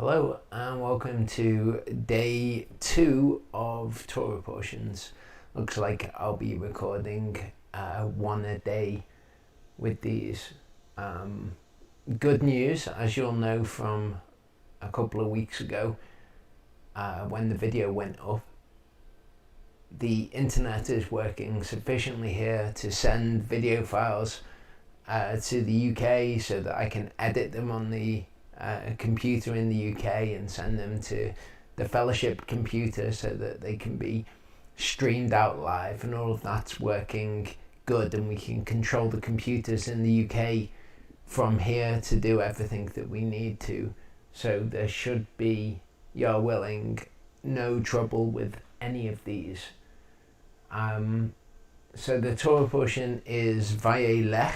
Hello and welcome to day 2 of Torah portions. Looks like I'll be recording one a day with these. Good news, as you'll know from a couple of weeks ago when the video went up, the internet is working sufficiently here to send video files to the UK so that I can edit them on the computer in the UK and send them to the fellowship computer so that they can be streamed out live, and all of that's working good, and we can control the computers in the UK from here to do everything that we need to. So there should be, Yah willing, no trouble with any of these. So the Torah portion is Vayeilech,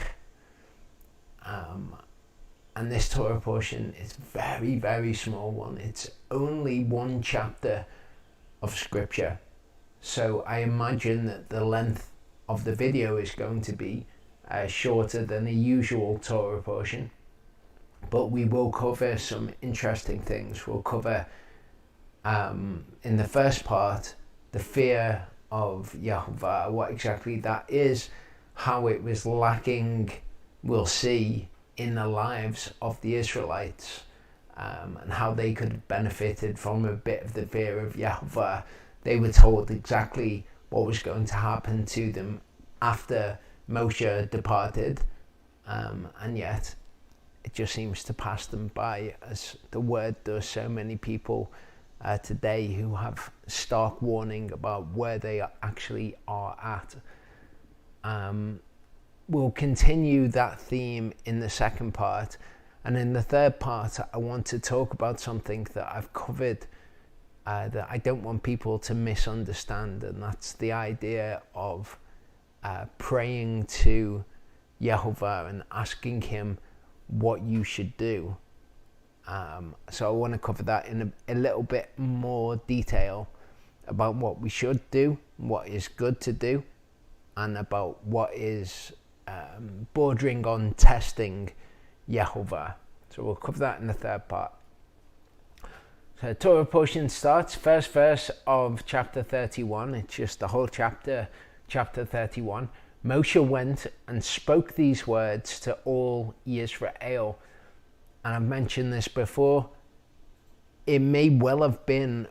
and this Torah portion is very, very small one. It's only one chapter of scripture. So I imagine that the length of the video is going to be shorter than the usual Torah portion. But we will cover some interesting things. We'll cover, in the first part, the fear of Yahovah, what exactly that is, how it was lacking, we'll see, in the lives of the Israelites, and how they could have benefited from a bit of the fear of Yahovah. They were told exactly what was going to happen to them after Moshe departed, and yet it just seems to pass them by, as the word does so many people today who have stark warning about where they actually are at. We'll continue that theme in the second part, and in the third part I want to talk about something that I've covered that I don't want people to misunderstand, and that's the idea of praying to Yehovah and asking him what you should do. So I want to cover that in a little bit more detail about what we should do, what is good to do, and about what is bordering on testing Yehovah. So we'll cover that in the third part. So Torah portion starts, first verse of chapter 31. It's just the whole chapter 31. Moshe went and spoke these words to all Israel. And I've mentioned this before. It may well have been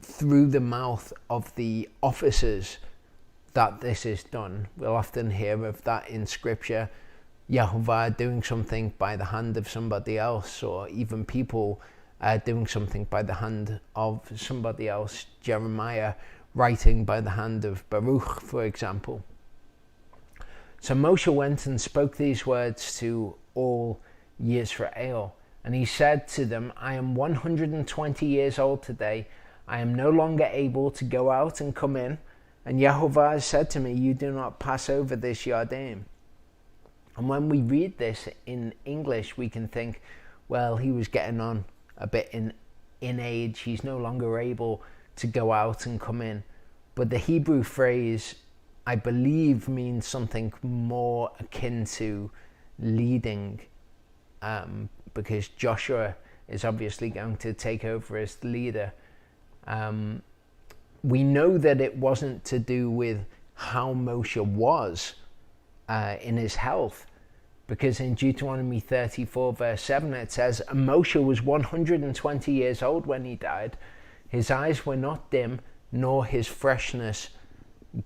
through the mouth of the officers that this is done. We'll often hear of that in scripture, Yehovah doing something by the hand of somebody else, or even people doing something by the hand of somebody else. Jeremiah writing by the hand of Baruch, for example. So Moshe went and spoke these words to all Yisrael, and he said to them, I am 120 years old today. I am no longer able to go out and come in, and Yehovah has said to me, you do not pass over this Yarden. And when we read this in English, we can think, well, he was getting on a bit in age. He's no longer able to go out and come in. But the Hebrew phrase, I believe, means something more akin to leading, because Joshua is obviously going to take over as the leader. We know that it wasn't to do with how Moshe was in his health, because in Deuteronomy 34 verse 7 it says, Moshe was 120 years old when he died. His eyes were not dim, nor his freshness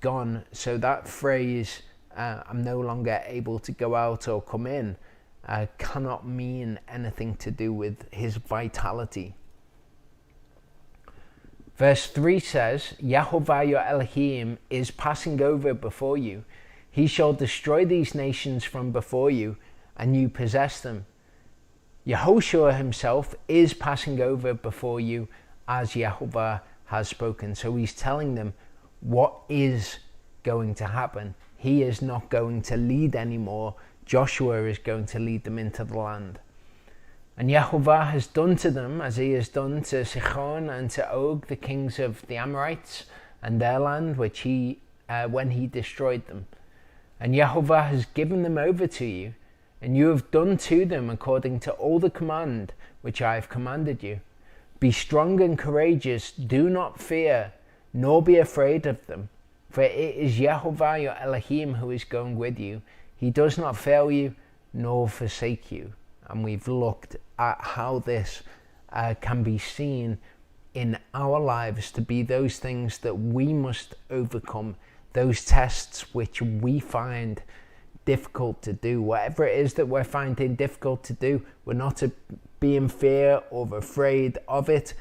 gone. So that phrase, I'm no longer able to go out or come in, cannot mean anything to do with his vitality. Verse 3 says, Yehovah your Elohim is passing over before you. He shall destroy these nations from before you, and you possess them. Yehoshua himself is passing over before you, as Yehovah has spoken. So he's telling them what is going to happen. He is not going to lead anymore. Joshua is going to lead them into the land. And Yehovah has done to them as he has done to Sichon and to Og, the kings of the Amorites, and their land, which he when he destroyed them. And Yehovah has given them over to you, and you have done to them according to all the command which I have commanded you. Be strong and courageous, do not fear, nor be afraid of them. For it is Yehovah your Elohim who is going with you. He does not fail you, nor forsake you. And we've looked at how this can be seen in our lives to be those things that we must overcome, those tests which we find difficult to do. Whatever it is that we're finding difficult to do, we're not to be in fear or afraid of it.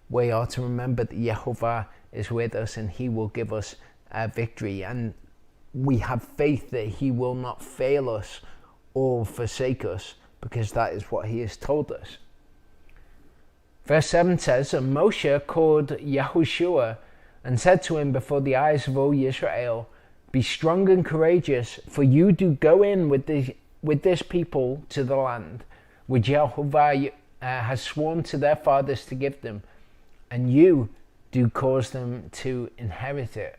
We are to remember that Yehovah is with us and he will give us victory. And we have faith that he will not fail us or forsake us, because that is what he has told us. Verse 7 says, And Moshe called Yahushua and said to him before the eyes of all Israel, Be strong and courageous, for you do go in with this people to the land which Yehovah has sworn to their fathers to give them, and you do cause them to inherit it.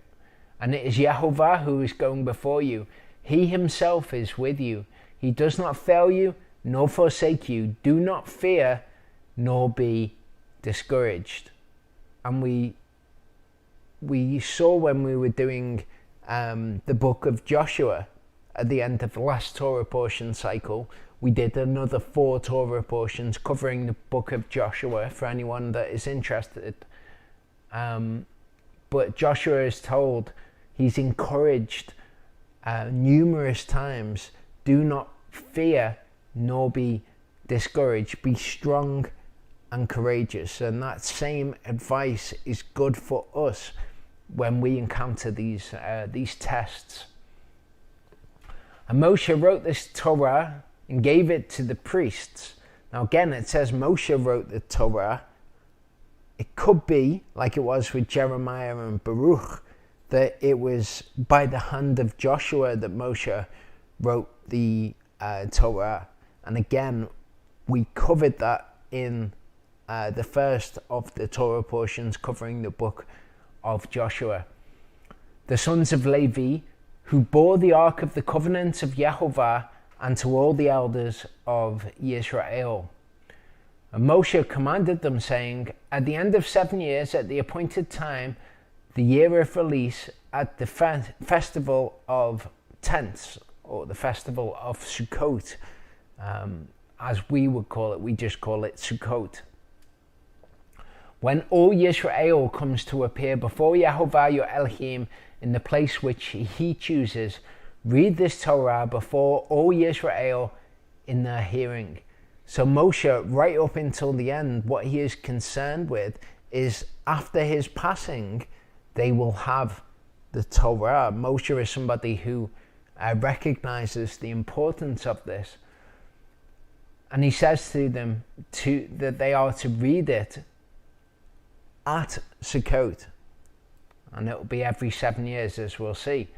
And it is Yehovah who is going before you. He himself is with you. He does not fail you, nor forsake you. Do not fear, nor be discouraged. And we saw when we were doing the book of Joshua at the end of the last Torah portion cycle, we did another 4 Torah portions covering the book of Joshua for anyone that is interested. But Joshua is told, he's encouraged numerous times, do not fear nor be discouraged, be strong and courageous. And that same advice is good for us when we encounter these tests. And Moshe wrote this Torah and gave it to the priests. Now again, it says Moshe wrote the Torah. It could be, like it was with Jeremiah and Baruch, that it was by the hand of Joshua that Moshe wrote the Torah. And again, we covered that in the first of the Torah portions covering the book of Joshua. The sons of Levi, who bore the ark of the covenant of Yehovah, and to all the elders of Israel. And Moshe commanded them, saying, At the end of 7 years, at the appointed time, the year of release, at the festival of tents, or the festival of Sukkot, as we would call it, we just call it Sukkot. When all Yisrael comes to appear before Yehovah your Elohim in the place which he chooses, read this Torah before all Yisrael in their hearing. So Moshe, right up until the end, what he is concerned with is after his passing, they will have the Torah. Moshe is somebody who recognizes the importance of this. And he says to them that they are to read it at Sukkot. And it will be every 7 years, as we'll see.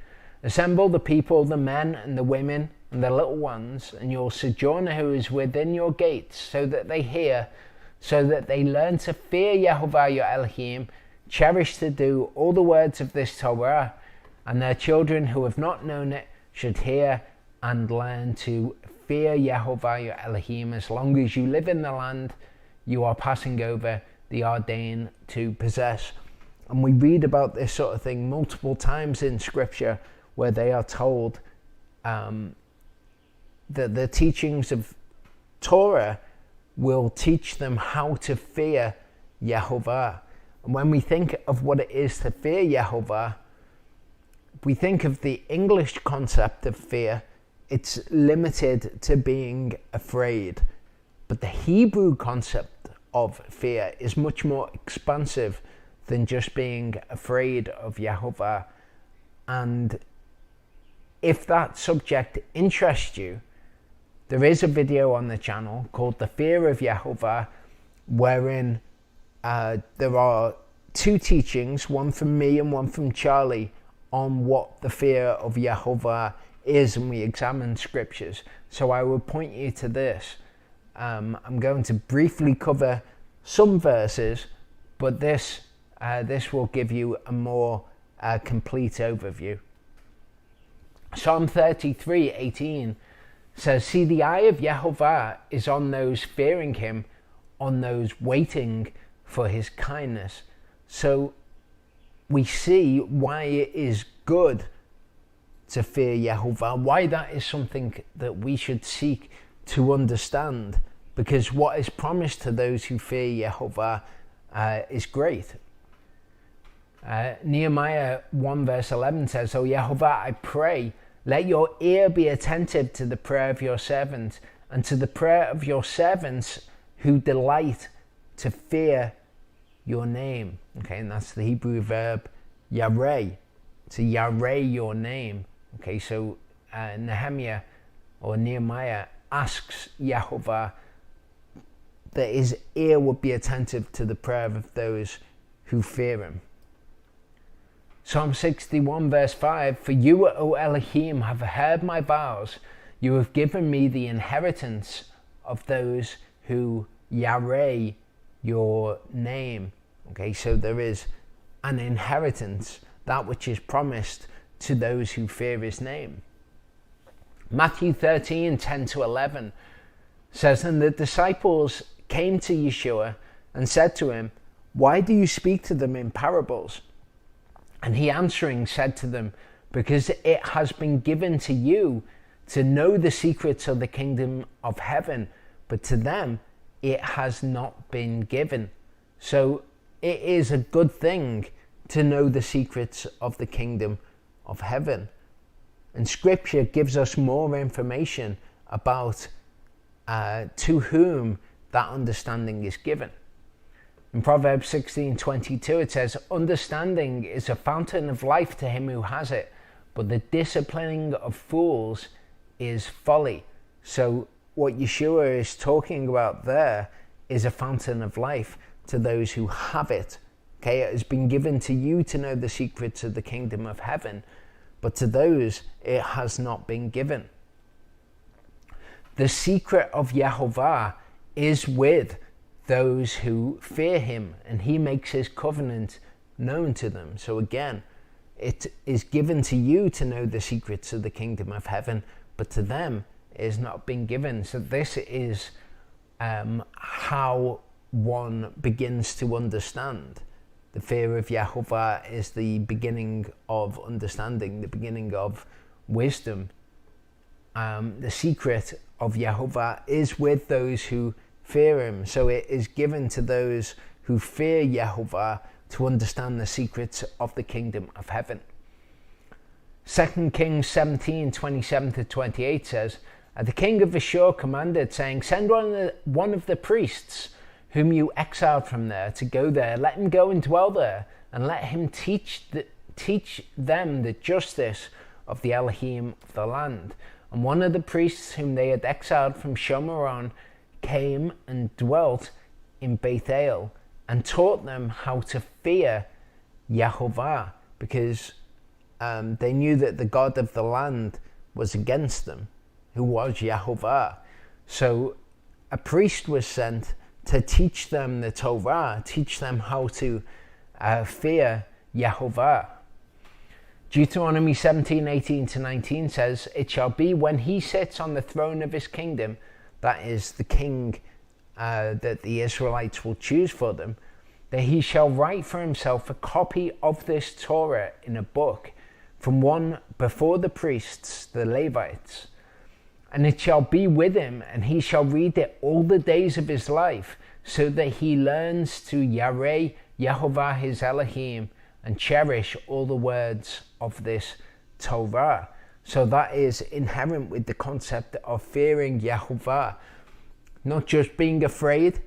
Assemble the people, the men and the women and the little ones, and your sojourner who is within your gates, so that they hear, so that they learn to fear Yehovah your Elohim, cherish to do all the words of this Torah, and their children who have not known it should hear and learn to fear Yehovah your Elohim as long as you live in the land you are passing over the Ardain to possess. And we read about this sort of thing multiple times in Scripture, where they are told that the teachings of Torah will teach them how to fear Yehovah. And when we think of what it is to fear Yehovah, we think of the English concept of fear. It's limited to being afraid. But the Hebrew concept of fear is much more expansive than just being afraid of Yehovah. And if that subject interests you, there is a video on the channel called The Fear of Yehovah, wherein there are 2 teachings, one from me and one from Charlie, on what the fear of Yehovah is, and we examine scriptures. So I will point you to this. I'm going to briefly cover some verses, but this will give you a more complete overview. Psalm 33:18 says, see, the eye of Yehovah is on those fearing him, on those waiting for his kindness. So we see why it is good to fear Yehovah, why that is something that we should seek to understand, because what is promised to those who fear Yehovah is great. Nehemiah 1 verse 11 says, O Yehovah, I pray, let your ear be attentive to the prayer of your servants and to the prayer of your servants who delight to fear your name. Okay, and that's the Hebrew verb yareh, to yareh your name. Okay, so Nehemiah asks Yehovah that his ear would be attentive to the prayer of those who fear him. Psalm 61 verse 5, for you, O Elohim, have heard my vows. You have given me the inheritance of those who yareh your name. Okay, so there is an inheritance, that which is promised to those who fear his name. Matthew 13, 10 to 11 says, and the disciples came to Yeshua and said to him, why do you speak to them in parables? And he answering said to them, because it has been given to you to know the secrets of the kingdom of heaven, but to them it has not been given. So it is a good thing to know the secrets of the kingdom of heaven. And scripture gives us more information about to whom that understanding is given. In Proverbs 16:22 it says, understanding is a fountain of life to him who has it, but the disciplining of fools is folly. So what Yeshua is talking about there is a fountain of life to those who have it. Okay, it has been given to you to know the secrets of the kingdom of heaven, but to those it has not been given. The secret of Yehovah is with those who fear him, and he makes his covenant known to them. So again, it is given to you to know the secrets of the kingdom of heaven, but to them it has not been given. So this is how one begins to understand. The fear of Yehovah is the beginning of understanding, the beginning of wisdom. The secret of Yehovah is with those who fear him. So it is given to those who fear Yehovah to understand the secrets of the kingdom of heaven. 2 Kings 17, 27 to 28 says, the king of Ashur commanded, saying, send one of the priests whom you exiled from there to go there. Let him go and dwell there, and let him teach them the justice of the Elohim of the land. And one of the priests whom they had exiled from Shomeron came and dwelt in Bethel and taught them how to fear Yehovah, because they knew that the God of the land was against them, who was Yehovah. So a priest was sent to teach them the Torah, teach them how to fear Yehovah. Deuteronomy 17, 18 to 19 says, it shall be when he sits on the throne of his kingdom, that is the king that the Israelites will choose for them, that he shall write for himself a copy of this Torah in a book, from one before the priests, the Levites. And it shall be with him, and he shall read it all the days of his life, so that he learns to yareh Yehovah his Elohim, and cherish all the words of this Torah. So that is inherent with the concept of fearing Yehovah. Not just being afraid,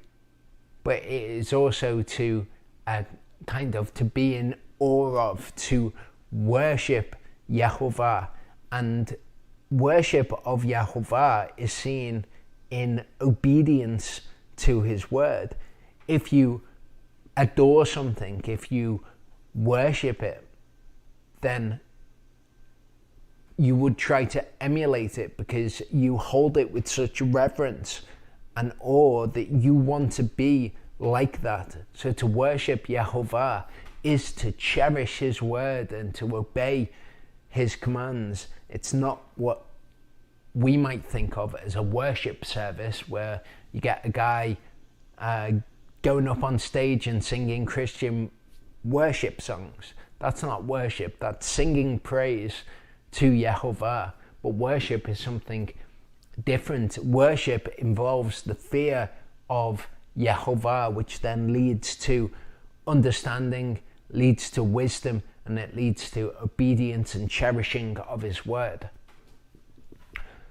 but it is also to to be in awe of, to worship Yehovah. And worship of Yehovah is seen in obedience to his word. If you adore something, if you worship it, then you would try to emulate it because you hold it with such reverence and awe that you want to be like that. So to worship Yehovah is to cherish his word and to obey his commands. It's not what we might think of as a worship service, where you get a guy going up on stage and singing Christian worship songs. That's not worship, that's singing praise to Yehovah. But worship is something different. Worship involves the fear of Yehovah, which then leads to understanding, leads to wisdom, and it leads to obedience and cherishing of his word.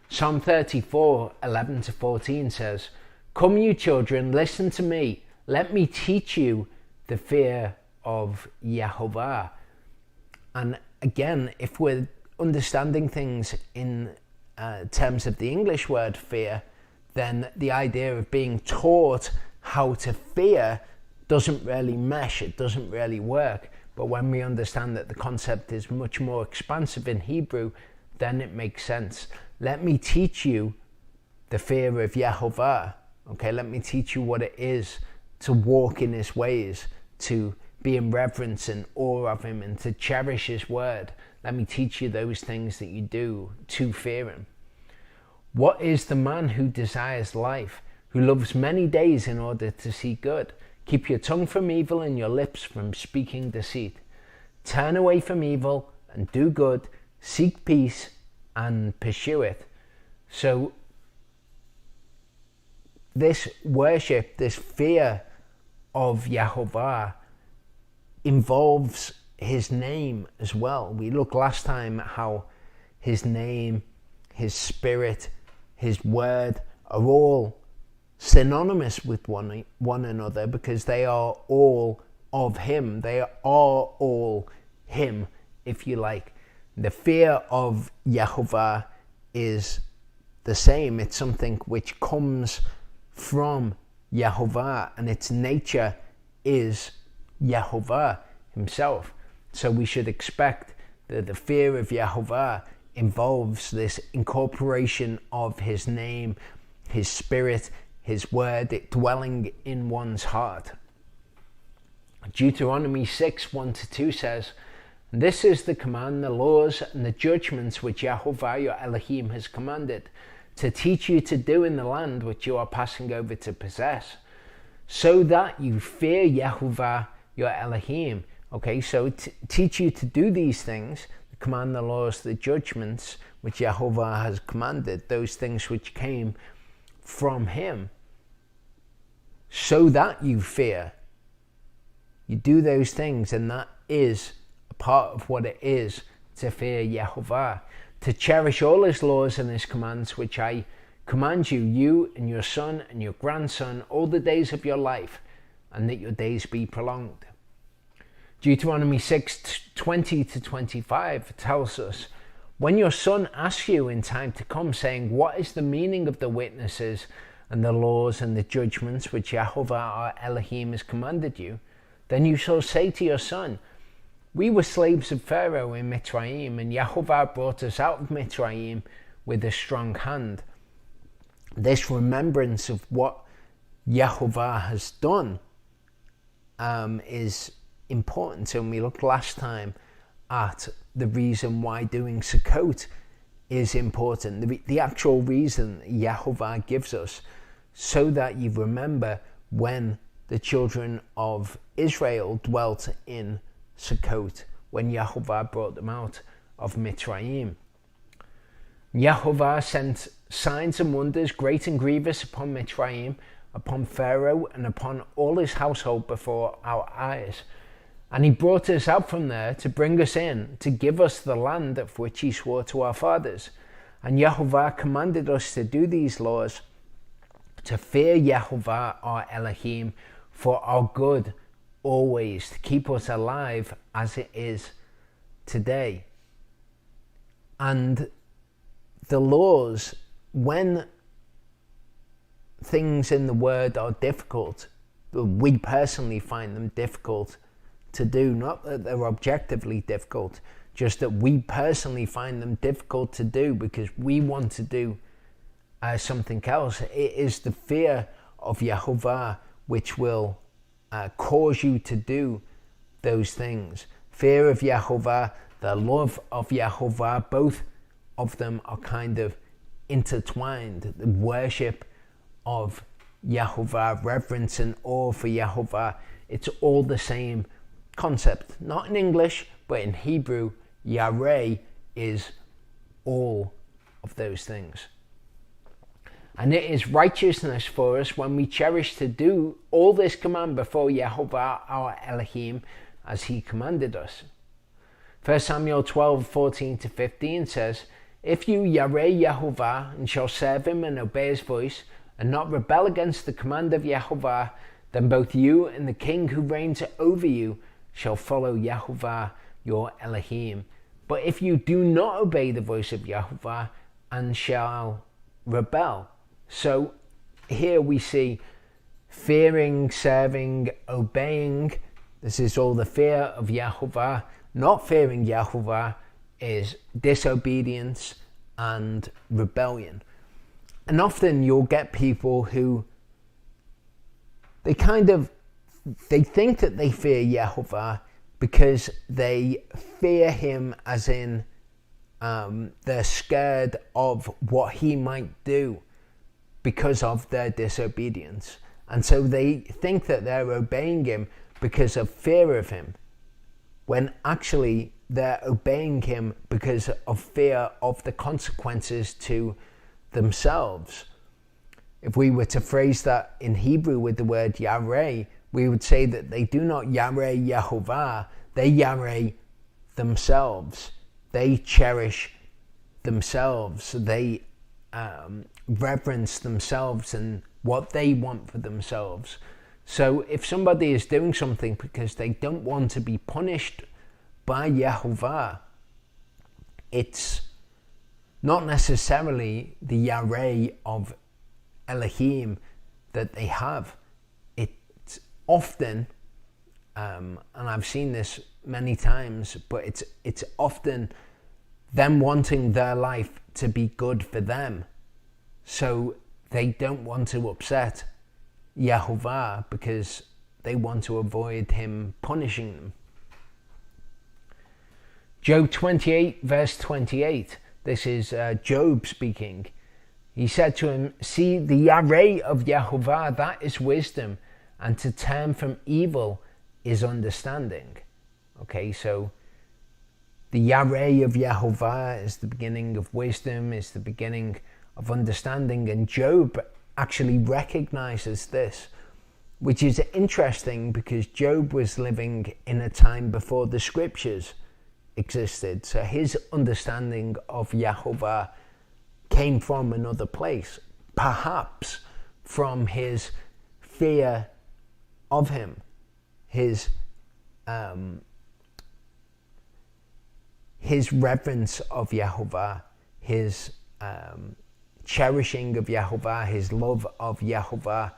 Psalm 34, 11-14 says, "Come, you children, listen to me. Let me teach you the fear of Yehovah." And again, if we're understanding things in terms of the English word fear, then the idea of being taught how to fear doesn't really mesh, it doesn't really work. But when we understand that the concept is much more expansive in Hebrew, then it makes sense. Let me teach you the fear of Yehovah. Okay, let me teach you what it is to walk in his ways, to be in reverence and awe of him, and to cherish his word. Let me teach you those things that you do to fear him. What is the man who desires life, who loves many days in order to see good? Keep your tongue from evil and your lips from speaking deceit. Turn away from evil and do good, seek peace and pursue it. So this worship, this fear of Yehovah involves his name as well. We looked last time at how his name, his spirit, his word are all synonymous with one another, because they are all of him. They are all him, if you like. The fear of Yehovah is the same. It's something which comes from Yehovah, and its nature is Yehovah himself. So we should expect that the fear of Yehovah involves this incorporation of his name, his spirit, his word, it dwelling in one's heart. Deuteronomy 6, 1-2 says, "This is the command, the laws, and the judgments which Yehovah your Elohim has commanded, to teach you to do in the land which you are passing over to possess, so that you fear Yehovah your Elohim." Okay, so teach you to do these things, the command, the laws, the judgments which Yehovah has commanded, those things which came from him, so that you fear. You do those things, and that is a part of what it is to fear Yehovah. To cherish all his laws and his commands, which I command you, you and your son and your grandson, all the days of your life, and that your days be prolonged. Deuteronomy 6, 20-25 tells us, "When your son asks you in time to come, saying, 'What is the meaning of the witnesses and the laws and the judgments which Yehovah our Elohim has commanded you?' then you shall say to your son, 'We were slaves of Pharaoh in Mitzrayim, and Yehovah brought us out of Mitzrayim with a strong hand.'" This remembrance of what Yehovah has done is important. And we looked last time at the reason why doing Sukkot is important. The actual reason Yehovah gives us, so that you remember when the children of Israel dwelt in Sukkot, when Yehovah brought them out of Mitzrayim. Yehovah sent signs and wonders great and grievous upon Mitzrayim, upon Pharaoh, and upon all his household before our eyes. And he brought us out from there to bring us in, to give us the land of which he swore to our fathers. And Yehovah commanded us to do these laws, to fear Yehovah our Elohim for our good always, to keep us alive as it is today. And the laws, when things in the word are difficult, we personally find them difficult to do, not that they're objectively difficult, just that we personally find them difficult to do because we want to do something else. It is the fear of Yehovah which will cause you to do those things. Fear of Yehovah, the love of Yehovah, both of them are kind of intertwined. The worship of Yahovah, reverence and awe for Yahovah, it's all the same concept. Not in English, but in Hebrew, Yareh is all of those things. And it is righteousness for us when we cherish to do all this command before Yahovah our Elohim as he commanded us. 1 Samuel 12:14-15 says, if you Yareh Yahovah and shall serve him and obey his voice and not rebel against the command of Yahovah, then both you and the king who reigns over you shall follow Yahovah your Elohim. But if you do not obey the voice of Yahovah and shall rebel. So here we see fearing, serving, obeying. This is all the fear of Yahovah. Not fearing Yahovah is disobedience and rebellion. And often you'll get people who they think that they fear Yahovah because they fear him as in they're scared of what he might do because of their disobedience. And so they think that they're obeying him because of fear of him, when actually they're obeying him because of fear of the consequences to themselves. If we were to phrase that in Hebrew with the word Yareh, we would say that they do not Yareh Yahovah, they Yareh themselves. They cherish themselves. They reverence themselves and what they want for themselves. So if somebody is doing something because they don't want to be punished by Yahovah, it's not necessarily the Yareh of Elohim that they have. It's often, and I've seen this many times, but it's often them wanting their life to be good for them. So they don't want to upset Yahovah because they want to avoid him punishing them. Job 28 verse 28. This is Job speaking. He said to him, see, the Yareh of Yahovah, that is wisdom, and to turn from evil is understanding. Okay, so the Yareh of Yahovah is the beginning of wisdom, is the beginning of understanding, and Job actually recognizes this, which is interesting because Job was living in a time before the scriptures existed. So his understanding of Yahovah came from another place, perhaps from his fear of him, his reverence of Yahovah, his cherishing of Yahovah, his love of Yahovah.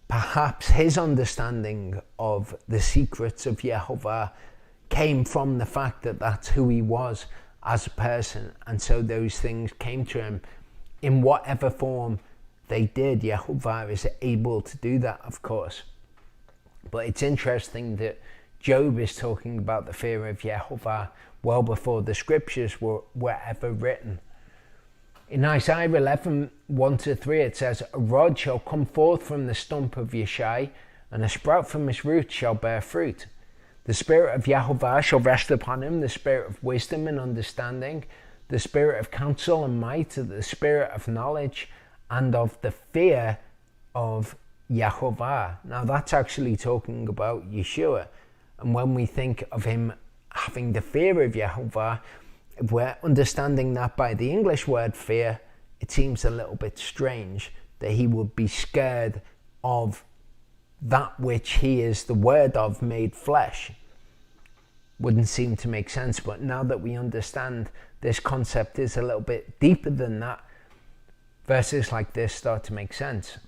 Perhaps his understanding of the secrets of Yahovah came from the fact that that's who he was as a person, and so those things came to him in whatever form they did. Yahovah is able to do that, of course. But it's interesting that Job is talking about the fear of Yahovah well before the scriptures were ever written. In Isaiah 11, 1-3, it says, a rod shall come forth from the stump of Yeshai, and a sprout from his root shall bear fruit. The spirit of Yahovah shall rest upon him, the spirit of wisdom and understanding, the spirit of counsel and might, the spirit of knowledge, and of the fear of Yahovah. Now that's actually talking about Yeshua. And when we think of him having the fear of Yahovah, if we're understanding that by the English word fear, it seems a little bit strange that he would be scared of that which he is the word of made flesh. Wouldn't seem to make sense, but now that we understand this concept is a little bit deeper than that, verses like this start to make sense.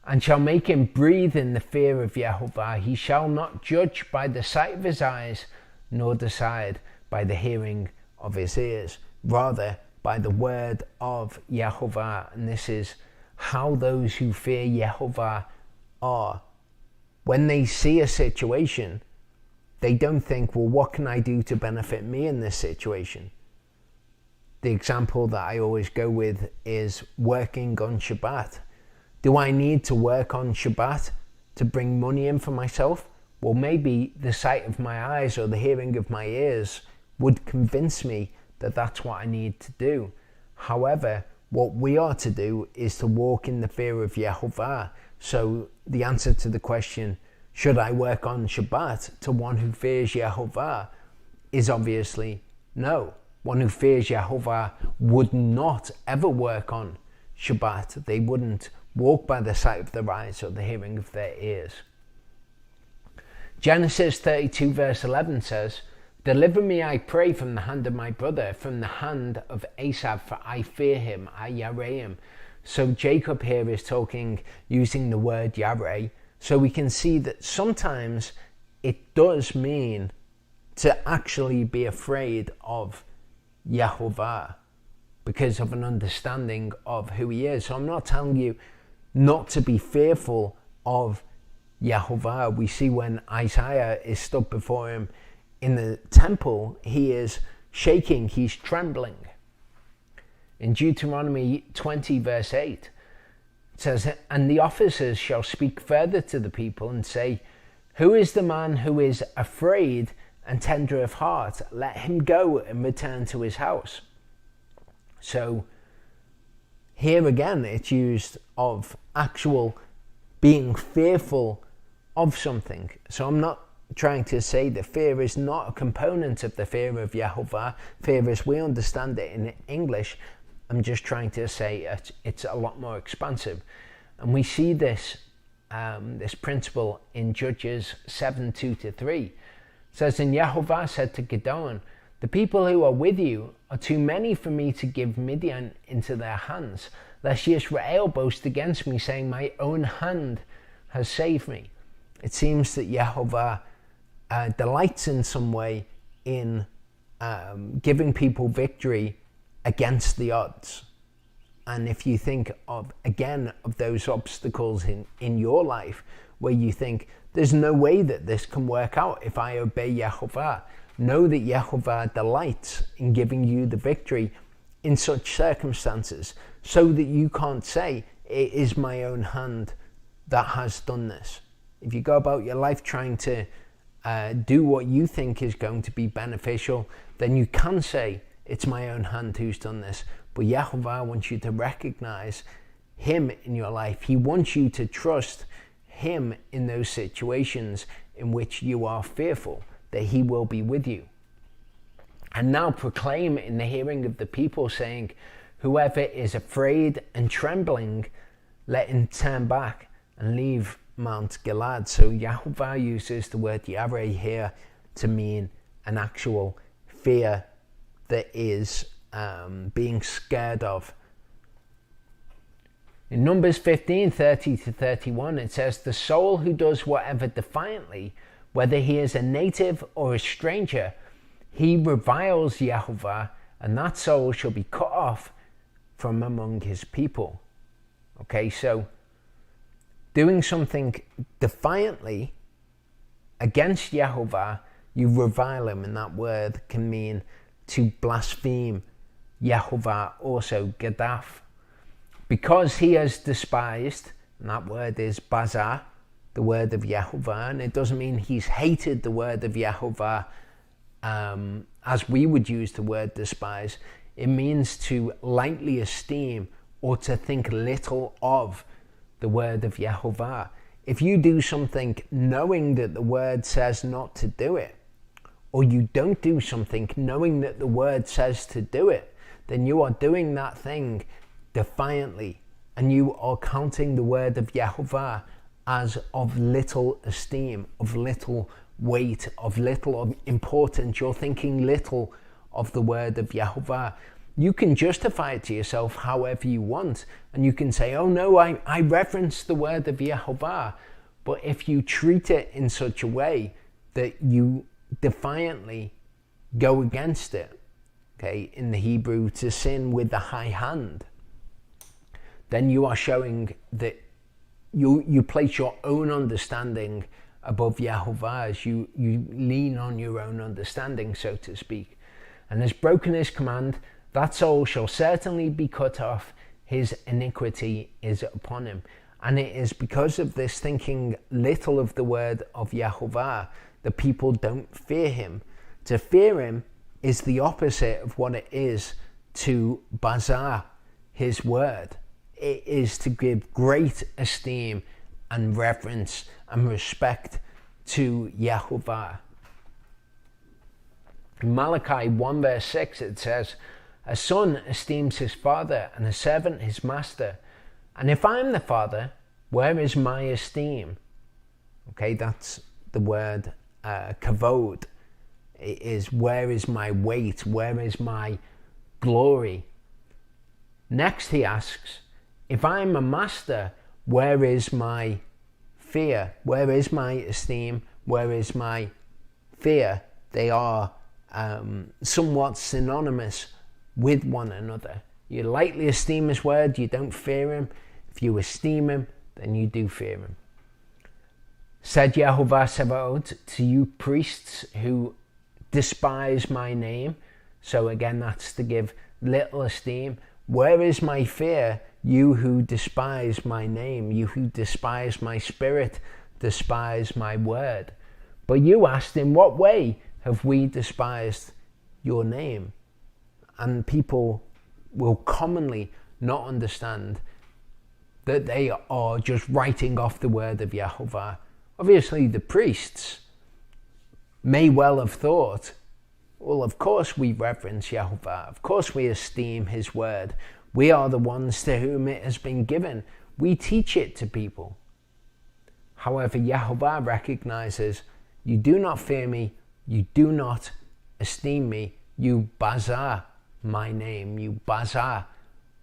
And shall make him breathe in the fear of Yahovah. He shall not judge by the sight of his eyes, nor decide by the hearing of his ears, rather by the word of Yahovah. And this is how those who fear Yahovah are. When they see a situation, they don't think, well, what can I do to benefit me in this situation? the example that I always go with is working on Shabbat. Do I need to work on Shabbat to bring money in for myself? Well, maybe the sight of my eyes or the hearing of my ears would convince me that that's what I need to do. However, what we are to do is to walk in the fear of Yehovah. So the answer to the question, should I work on Shabbat, to one who fears Yehovah, is obviously no. One who fears Yehovah would not ever work on Shabbat. They wouldn't walk by the sight of their eyes or the hearing of their ears. Genesis 32 verse 11 says, "Deliver me, I pray, from the hand of my brother, from the hand of Esau, for I fear him, I yareh him." So Jacob here is talking using the word yareh. So we can see that sometimes it does mean to actually be afraid of Yehovah because of an understanding of who he is. So I'm not telling you not to be fearful of Yehovah. We see when Isaiah is stood before him in the temple, he is shaking, he's trembling. In Deuteronomy 20 verse 8, it says, "And the officers shall speak further to the people and say, who is the man who is afraid and tender of heart? Let him go and return to his house." So here again, it's used of actual being fearful of something. So I'm not trying to say that fear is not a component of the fear of Yehovah. Fear as we understand it in English. I'm just trying to say it's a lot more expansive. And we see this this principle in Judges 7:2-3. It says, "And Yehovah said to Gideon, the people who are with you are too many for me to give Midian into their hands, lest Yisrael boast against me, saying, my own hand has saved me." It seems that Yehovah delights in some way in giving people victory against the odds. And if you think of, again, of those obstacles in your life where you think, there's no way that this can work out if I obey Yehovah, know that Yehovah delights in giving you the victory in such circumstances, so that you can't say, it is my own hand that has done this. If you go about your life trying to do what you think is going to be beneficial, then you can say, it's my own hand who's done this. But Yehovah wants you to recognize him in your life. He wants you to trust him in those situations in which you are fearful, that he will be with you. And now proclaim in the hearing of the people, saying, whoever is afraid and trembling, let him turn back and leave Mount Gilad. So Yehovah uses the word yareh here to mean an actual fear that is being scared of. In Numbers 15:30-31, it says, the soul who does whatever defiantly, whether he is a native or a stranger, he reviles Yehovah, and that soul shall be cut off from among his people. Okay, so doing something defiantly against Yehovah, you revile him, and that word can mean to blaspheme Yehovah, also gadaf. Because he has despised, and that word is bazah, the word of Yehovah, and it doesn't mean he's hated the word of Yehovah as we would use the word despise. It means to lightly esteem or to think little of the word of Yehovah. If you do something knowing that the word says not to do it, or you don't do something knowing that the word says to do it, then you are doing that thing defiantly, and you are counting the word of Yehovah as of little esteem, of little weight, of little importance. You're thinking little of the word of Yehovah. You can justify it to yourself however you want, and you can say, oh no, I reference the word of Yehovah. But if you treat it in such a way that you defiantly go against it, okay, in the Hebrew, to sin with the high hand, then you are showing that you place your own understanding above Yehovah's. You lean on your own understanding, so to speak, and has broken his command that soul shall certainly be cut off. His iniquity is upon him. And it is because of this thinking little of the word of Yehovah that people don't fear him. To fear him is the opposite of what it is to bazar his word. It is to give great esteem and reverence and respect to Yehovah. In Malachi 1 verse 6 it says, a son esteems his father and a servant his master. And if I am the father, where is my esteem? Okay, that's the word kavod. It is, where is my weight? Where is my glory? Next he asks, if I am a master, where is my fear? Where is my esteem? Where is my fear? They are somewhat synonymous with one another. You lightly esteem his word, you don't fear him. If you esteem him, then you do fear him. Said Yehovah Sebaot, to you priests who despise my name. So again, that's to give little esteem. Where is my fear? You who despise my name, you who despise my spirit, despise my word. But you asked, in what way have we despised your name? And people will commonly not understand that they are just writing off the word of Yehovah. Obviously, the priests may well have thought, well, of course we reverence Yehovah. Of course we esteem his word. We are the ones to whom it has been given. We teach it to people. However, Yehovah recognizes, you do not fear me, you do not esteem me, you bazar my name, you bazar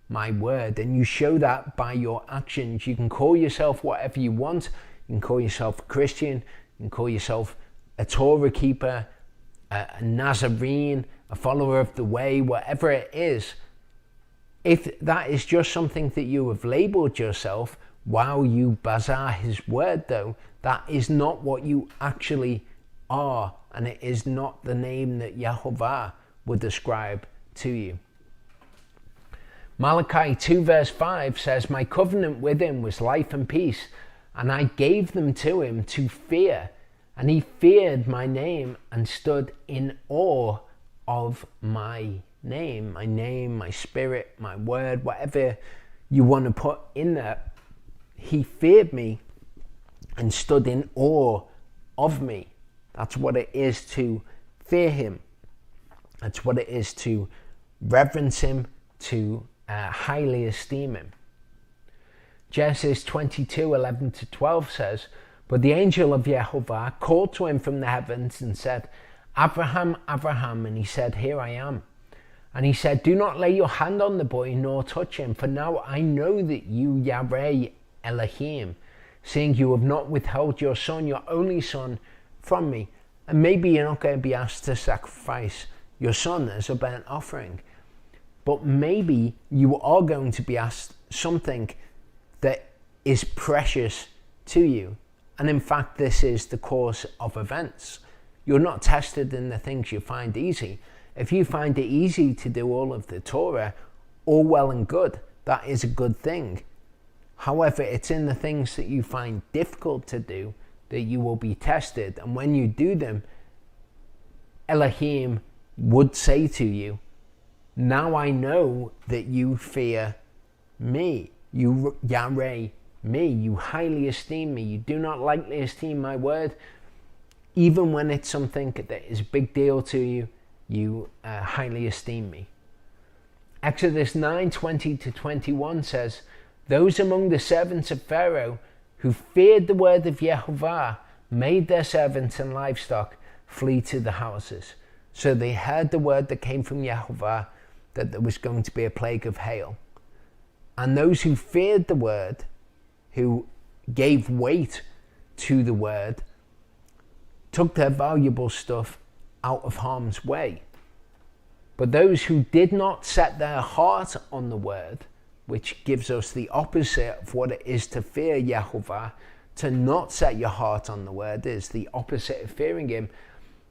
my word, and you show that by your actions. You can call yourself whatever you want. You can call yourself a Christian, you can call yourself a Torah keeper, a Nazarene, a follower of the way, whatever it is. If that is just something that you have labeled yourself while you bazar his word, though, that is not what you actually are, and it is not the name that Yehovah would ascribe to you. Malachi 2 verse 5 says, my covenant with him was life and peace, and I gave them to him to fear, and he feared my name and stood in awe of my name, my spirit, my word, whatever you want to put in there. He feared me and stood in awe of me. That's what it is to fear him. That's what it is to reverence him, to highly esteem him. Genesis 22:11-12 says, but the angel of Yehovah called to him from the heavens and said, Abraham, Abraham, and he said, here I am. And he said, do not lay your hand on the boy nor touch him, for now I know that you Yahweh Elohim, seeing you have not withheld your son, your only son, from me. And maybe you're not going to be asked to sacrifice your son as a burnt offering, but maybe you are going to be asked something that is precious to you. And in fact, this is the course of events. You're not tested in the things you find easy. If you find it easy to do all of the Torah, all well and good, that is a good thing. However, it's in the things that you find difficult to do that you will be tested. And when you do them, Elohim would say to you, now I know that you fear me, you Yahweh me, you highly esteem me, you do not lightly esteem my word. Even when it's something that is a big deal to you, you highly esteem me. Exodus 9:20-21 says, those among the servants of Pharaoh who feared the word of Yehovah made their servants and livestock flee to the houses. So they heard the word that came from Yehovah, that there was going to be a plague of hail. And those who feared the word, who gave weight to the word, took their valuable stuff out of harm's way. But those who did not set their heart on the word, which gives us the opposite of what it is to fear Yehovah, to not set your heart on the word is the opposite of fearing him.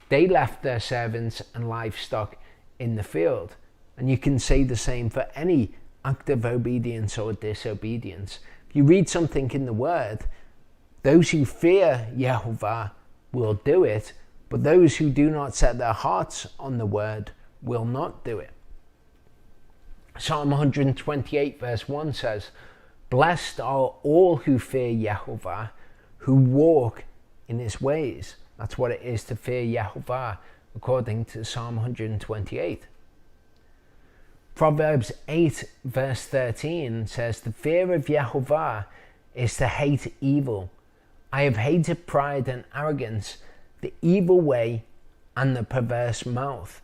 They left their servants and livestock in the field. And you can say the same for any act of obedience or disobedience. If you read something in the Word, those who fear Yehovah will do it, but those who do not set their hearts on the Word will not do it. Psalm 128 verse 1 says, "Blessed are all who fear Yehovah, who walk in his ways." That's what it is to fear Yehovah, according to Psalm 128. Proverbs 8 verse 13 says, "The fear of Yehovah is to hate evil. I have hated pride and arrogance, the evil way and the perverse mouth."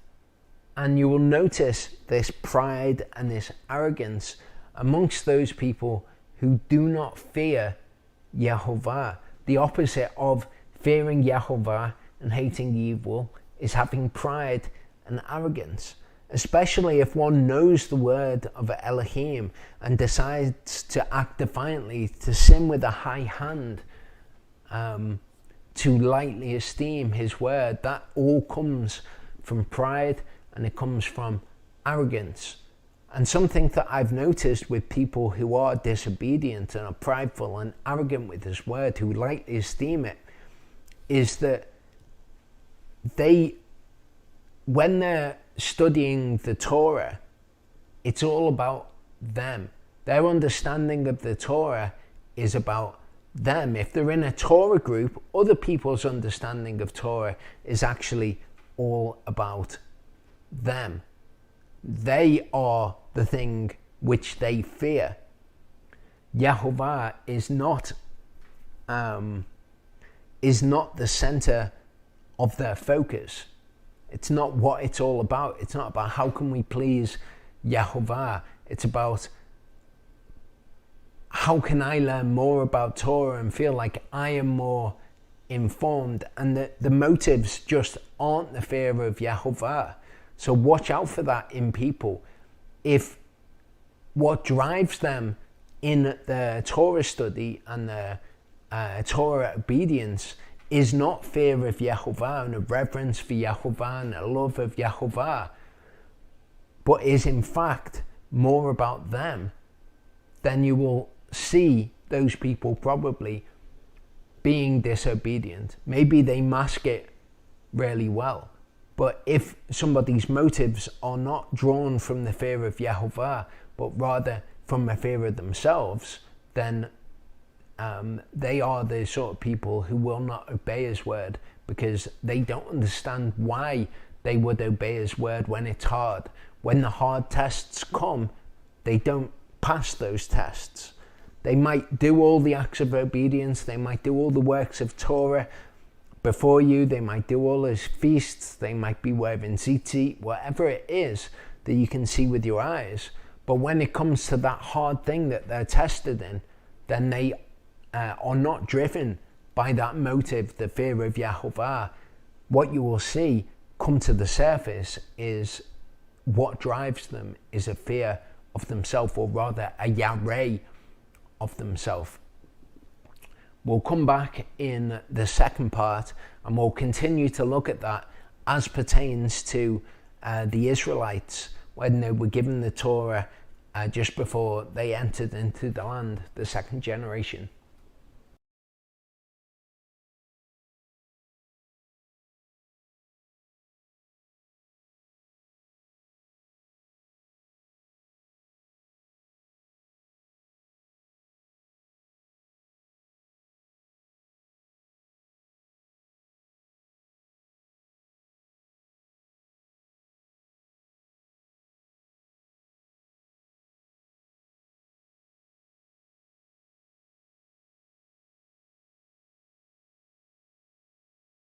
And you will notice this pride and this arrogance amongst those people who do not fear Yehovah. The opposite of fearing Yehovah and hating evil is having pride and arrogance, especially if one knows the word of Elohim and decides to act defiantly, to sin with a high hand, to lightly esteem his word. That all comes from pride and it comes from arrogance. And something that I've noticed with people who are disobedient and are prideful and arrogant with his word, who lightly esteem it, is that when they're studying the Torah, it's all about them. Their understanding of the Torah is about them. If they're in a Torah group, other people's understanding of Torah is actually all about them. They are the thing which they fear. Yehovah is not the center of their focus. It's not what it's all about. It's not about how can we please Yehovah. It's about how can I learn more about Torah and feel like I am more informed. And the motives just aren't the fear of Yehovah. So watch out for that in people. If what drives them in their Torah study and their Torah obedience is not fear of Yehovah and a reverence for Yehovah and a love of Yehovah, but is in fact more about them, then you will see those people probably being disobedient. Maybe they mask it really well. But if somebody's motives are not drawn from the fear of Yehovah, but rather from a fear of themselves, then they are the sort of people who will not obey his word, because they don't understand why they would obey his word when it's hard. When the hard tests come, they don't pass those tests. They might do all the acts of obedience, they might do all the works of Torah before you, they might do all those feasts, they might be wearing tzitzit, whatever it is that you can see with your eyes. But when it comes to that hard thing that they're tested in, then they are not driven by that motive, the fear of Yehovah. What you will see come to the surface is what drives them is a fear of themselves, or rather a yareh of themselves. We'll come back in the second part and we'll continue to look at that as pertains to the Israelites when they were given the Torah just before they entered into the land, the second generation.